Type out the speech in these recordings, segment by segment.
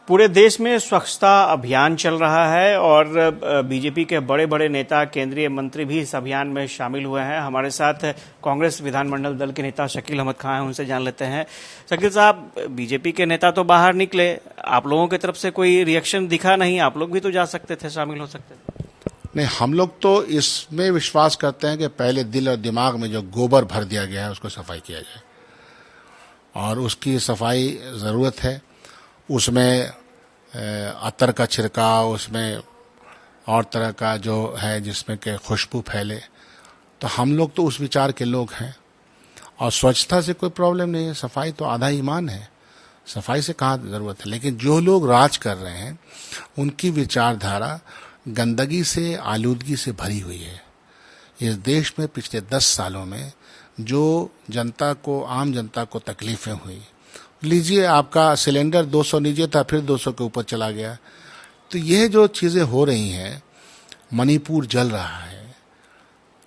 पूरे देश में स्वच्छता अभियान चल रहा है और बीजेपी के बड़े बड़े नेता, केंद्रीय मंत्री भी इस अभियान में शामिल हुए हैं। हमारे साथ कांग्रेस विधानमंडल दल के नेता शकील अहमद खां हैं, उनसे जान लेते हैं। शकील साहब, बीजेपी के नेता तो बाहर निकले, आप लोगों की तरफ से कोई रिएक्शन दिखा नहीं? आप लोग भी तो जा सकते थे, शामिल हो सकते थे। नहीं, हम लोग तो इसमें विश्वास करते हैं कि पहले दिल और दिमाग में जो गोबर भर दिया गया है उसको सफाई किया जाए, और उसकी सफाई ज़रूरत है। उसमें अतर का छिड़काव, उसमें और तरह का जो है जिसमें के खुशबू फैले, तो हम लोग तो उस विचार के लोग हैं। और स्वच्छता से कोई प्रॉब्लम नहीं है, सफाई तो आधा ईमान है, सफाई से कहाँ ज़रूरत है। लेकिन जो लोग राज कर रहे हैं उनकी विचारधारा गंदगी से, आलूदगी से भरी हुई है। इस देश में पिछले 10 सालों में जो जनता को, आम जनता को तकलीफें हुई, लीजिए आपका सिलेंडर 200 नीचे था, फिर 200 के ऊपर चला गया। तो यह जो चीज़ें हो रही हैं, मणिपुर जल रहा है,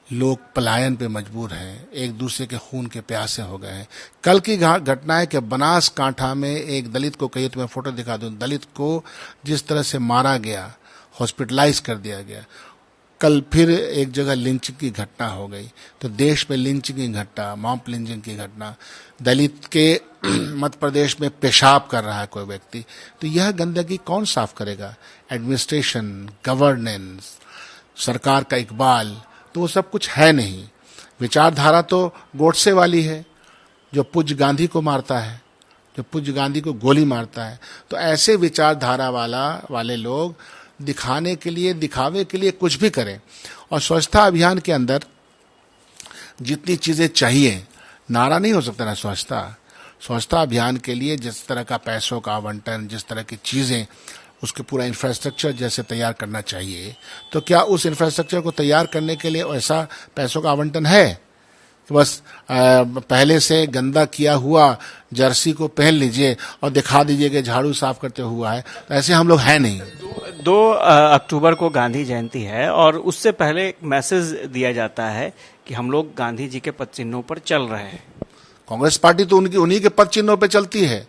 लोग पलायन पे मजबूर हैं, एक दूसरे के खून के प्यासे हो गए हैं। कल की घटना है कि बनासकांठा में एक दलित को, कहिए तो मैं फोटो दिखा दूं, दलित को जिस तरह से मारा गया, हॉस्पिटलाइज कर दिया गया। कल फिर एक जगह लिंचिंग की घटना हो गई। तो देश में लिंचिंग की घटना, मॉब लिंचिंग की घटना, दलित के मध्य प्रदेश में पेशाब कर रहा है कोई व्यक्ति, तो यह गंदगी कौन साफ करेगा? एडमिनिस्ट्रेशन, गवर्नेंस, सरकार का इकबाल, तो वो सब कुछ है नहीं। विचारधारा तो गोडसे वाली है, जो पूज्य गांधी को मारता है, जो पूज्य गांधी को गोली मारता है। तो ऐसे विचारधारा वाले लोग दिखाने के लिए, दिखावे के लिए कुछ भी करें। और स्वच्छता अभियान के अंदर जितनी चीज़ें चाहिए, नारा नहीं हो सकता ना स्वच्छता अभियान के लिए जिस तरह का पैसों का आवंटन, जिस तरह की चीज़ें, उसके पूरा इंफ्रास्ट्रक्चर जैसे तैयार करना चाहिए, तो क्या उस इंफ्रास्ट्रक्चर को तैयार करने के लिए ऐसा पैसों का आवंटन है? बस पहले से गंदा किया हुआ जर्सी को पहन लीजिए और दिखा दीजिए कि झाड़ू साफ करते हुआ है, तो ऐसे हम लोग हैं नहीं। 2 अक्टूबर को गांधी जयंती है और उससे पहले एक मैसेज दिया जाता है कि हम लोग गांधी जी के पद चिन्हों पर चल रहे हैं। कांग्रेस पार्टी तो उन्हीं के पद चिन्हों पर चलती है।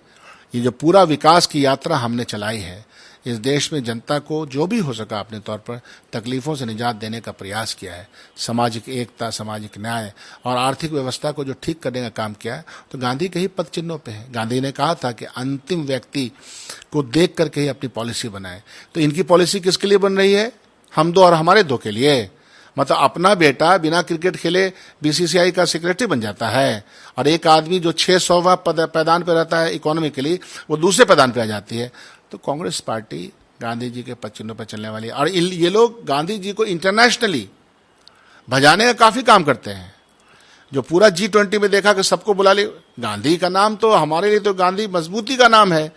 ये जो पूरा विकास की यात्रा हमने चलाई है, इस देश में जनता को जो भी हो सका अपने तौर पर तकलीफों से निजात देने का प्रयास किया है। सामाजिक एकता, सामाजिक न्याय और आर्थिक व्यवस्था को जो ठीक करने का काम किया है, तो गांधी के ही पद चिन्हों पे है। गांधी ने कहा था कि अंतिम व्यक्ति को देख करके ही अपनी पॉलिसी बनाए। तो इनकी पॉलिसी किसके लिए बन रही है? हम दो और हमारे दो के लिए। मतलब अपना बेटा बिना क्रिकेट खेले बीसीसीआई का सेक्रेटरी बन जाता है, और एक आदमी जो 600वां पैदान पे रहता है इकोनॉमिकली, वो दूसरे पैदान पे आ जाती है। तो कांग्रेस पार्टी गांधी जी के पद चिन्हों पर चलने वाली है। और ये लोग गांधी जी को इंटरनेशनली भजाने का काफी काम करते हैं। जो पूरा G20 में देखा कि सबको बुला ले, गांधी का नाम तो हमारे लिए तो गांधी मजबूती का नाम है,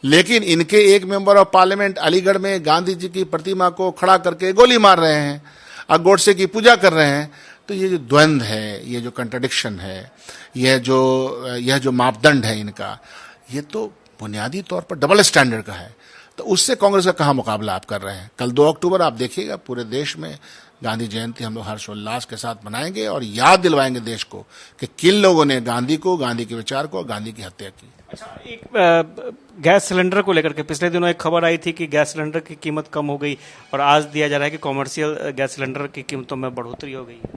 लेकिन इनके एक मेंबर ऑफ पार्लियामेंट अलीगढ़ में गांधी जी की प्रतिमा को खड़ा करके गोली मार रहे हैं और गोडसे की पूजा कर रहे हैं। तो ये जो द्वंद्व है, ये जो कंट्राडिक्शन है, यह जो मापदंड है इनका, ये तो बुनियादी तौर पर डबल स्टैंडर्ड का है। तो उससे कांग्रेस का कहाँ मुकाबला आप कर रहे हैं? कल 2 अक्टूबर आप देखिएगा, पूरे देश में गांधी जयंती हम लोग हर्षोल्लास के साथ मनाएंगे और याद दिलवाएंगे देश को कि किन लोगों ने गांधी को, गांधी के विचार को, गांधी की हत्या की। अच्छा, एक गैस सिलेंडर को लेकर के पिछले दिनों एक खबर आई थी कि गैस सिलेंडर की कीमत कम हो गई, और आज दिया जा रहा है कि कॉमर्शियल गैस सिलेंडर की कीमतों में बढ़ोतरी हो गई है।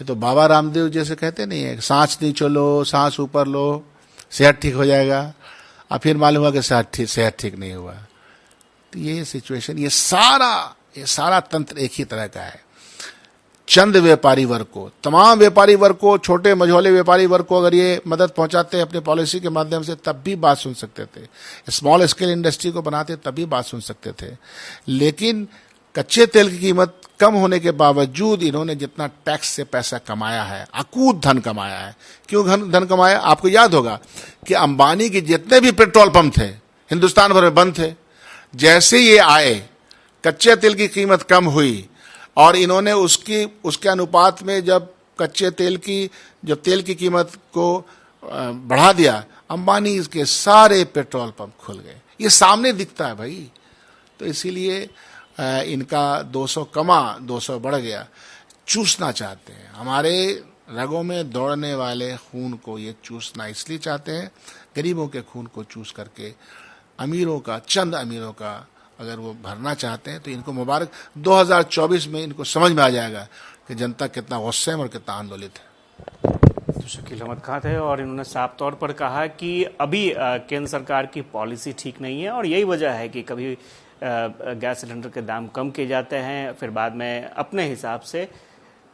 ये तो बाबा रामदेव जैसे कहते नहीं है, सांस नीचे लो, सांस ऊपर लो, सेहत ठीक हो जाएगा, और फिर मालूम हुआ कि सेहत ठीक नहीं हुआ। तो ये सिचुएशन, ये सारा तंत्र एक ही तरह का है। चंद व्यापारी वर्ग को, तमाम व्यापारी वर्ग को, छोटे मझोले व्यापारी वर्ग को अगर ये मदद पहुंचाते हैं अपनी पॉलिसी के माध्यम से, तब भी बात सुन सकते थे। स्मॉल स्केल इंडस्ट्री को बनाते तब भी बात सुन सकते थे। लेकिन कच्चे तेल की कीमत कम होने के बावजूद इन्होंने जितना टैक्स से पैसा कमाया है, अकूत धन कमाया है। क्यों धन कमाया? आपको याद होगा कि अंबानी के जितने भी पेट्रोल पंप थे हिंदुस्तान भर में बंद थे। जैसे ये आए, कच्चे तेल की कीमत कम हुई और इन्होंने उसके अनुपात में जब कच्चे तेल की कीमत को बढ़ा दिया, अंबानी के सारे पेट्रोल पंप खुल गए। ये सामने दिखता है भाई। तो इसीलिए इनका 200 कमा 200 बढ़ गया, चूसना चाहते हैं। हमारे रगों में दौड़ने वाले खून को ये चूसना इसलिए चाहते हैं, गरीबों के खून को चूस करके अमीरों का, चंद अमीरों का अगर वो भरना चाहते हैं तो इनको मुबारक। 2024 में इनको समझ में आ जाएगा कि जनता कितना गुस्से में और कितना आंदोलित है। तो शकील अहमद खान थे और इन्होंने साफ तौर पर कहा कि अभी केंद्र सरकार की पॉलिसी ठीक नहीं है और यही वजह है कि कभी गैस सिलेंडर के दाम कम किए जाते हैं, फिर बाद में अपने हिसाब से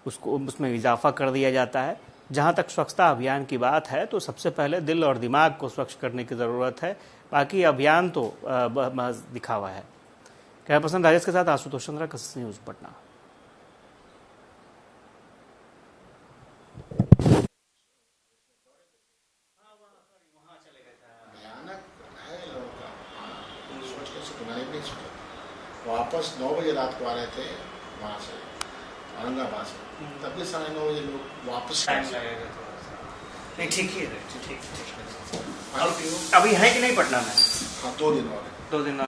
उसमें इजाफा कर दिया जाता है। जहां तक स्वच्छता अभियान की बात है तो सबसे पहले दिल और दिमाग को स्वच्छ करने की ज़रूरत है, बाकी अभियान तो महज दिखावा है। कैमरा पर्सन राजेश के साथ आशुतोष चंद्रा, कसस न्यूज़, पटना। वापस 9 बजे रात को आ रहे थे वहां से, औरंगाबाद से, तब भी 9:30 बजे लोग वापस टाइम लगेगा थोड़ा सा। नहीं, ठीक ही है, ठीक। अभी है कि नहीं पटना में? हाँ, 2 दिन और 2 दिन